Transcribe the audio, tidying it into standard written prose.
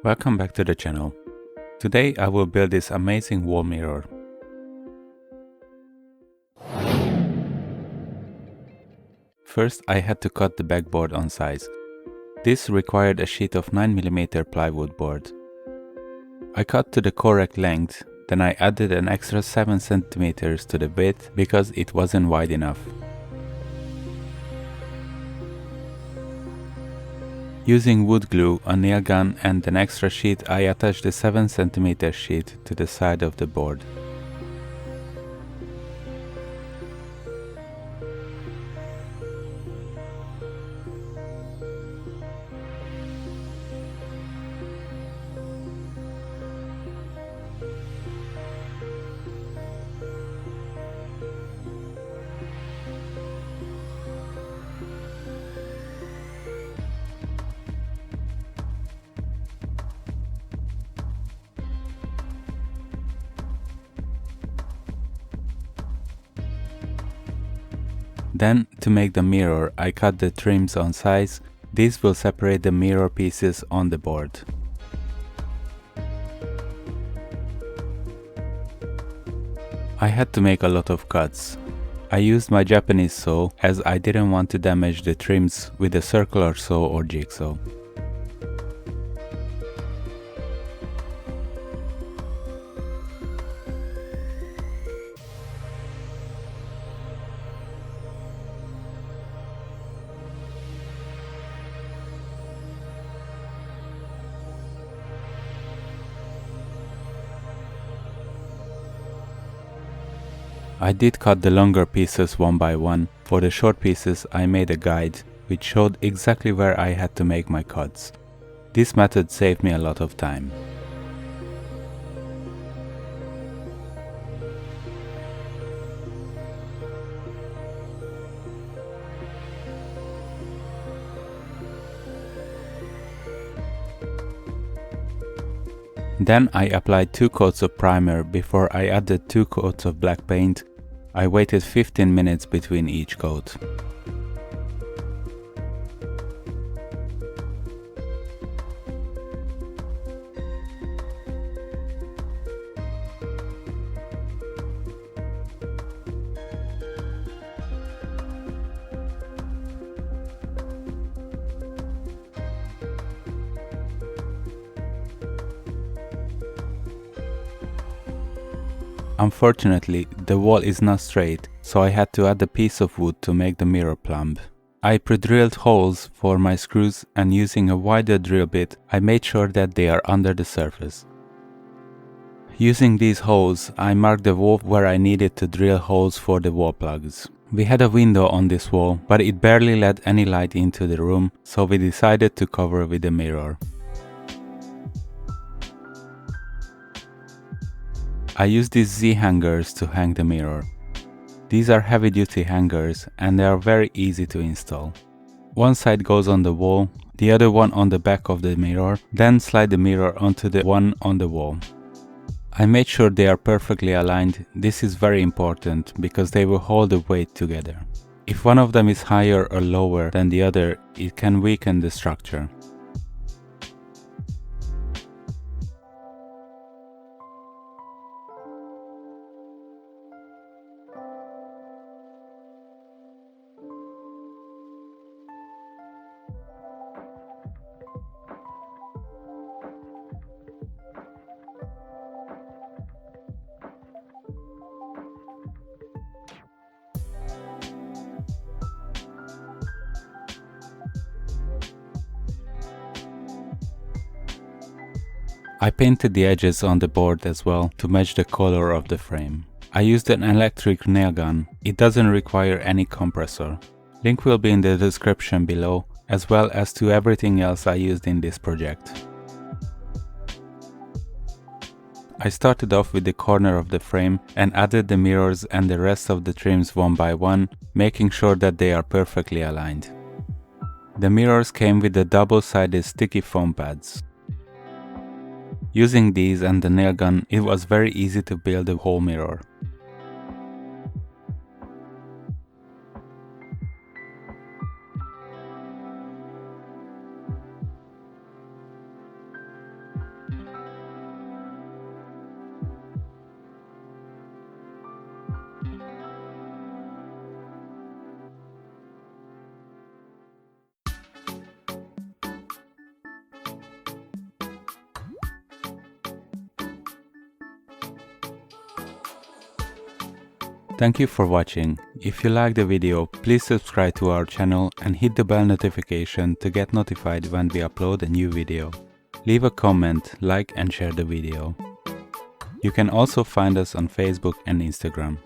Welcome back to the channel. Today I will build this amazing wall mirror. First I had to cut the backboard on size. This required a sheet of 9mm plywood board. I cut to the correct length, then I added an extra 7 cm to the width because it wasn't wide enough. Using wood glue, a nail gun and an extra sheet, I attached the 7 cm sheet to the side of the board. Then, to make the mirror, I cut the trims on size. These will separate the mirror pieces on the board. I had to make a lot of cuts. I used my Japanese saw as I didn't want to damage the trims with a circular saw or jigsaw. I did cut the longer pieces one by one. For the short pieces I made a guide which showed exactly where I had to make my cuts. This method saved me a lot of time. Then I applied 2 coats of primer before I added 2 coats of black paint. I waited 15 minutes between each coat. Unfortunately, the wall is not straight, so I had to add a piece of wood to make the mirror plumb. I pre-drilled holes for my screws and using a wider drill bit, I made sure that they are under the surface. Using these holes, I marked the wall where I needed to drill holes for the wall plugs. We had a window on this wall, but it barely let any light into the room, so we decided to cover with a mirror. I use these Z hangers to hang the mirror. These are heavy-duty hangers and they are very easy to install. One side goes on the wall, the other one on the back of the mirror, then slide the mirror onto the one on the wall. I made sure they are perfectly aligned. This is very important because they will hold the weight together. If one of them is higher or lower than the other, it can weaken the structure. I painted the edges on the board as well to match the color of the frame. I used an electric nail gun. It doesn't require any compressor. Link will be in the description below, as well as to everything else I used in this project. I started off with the corner of the frame and added the mirrors and the rest of the trims one by one, making sure that they are perfectly aligned. The mirrors came with the double-sided sticky foam pads. Using these and the nail gun, it was very easy to build the whole mirror. Thank you for watching. If you like the video, please subscribe to our channel and hit the bell notification to get notified when we upload a new video. Leave a comment, like and share the video. You can also find us on Facebook and Instagram.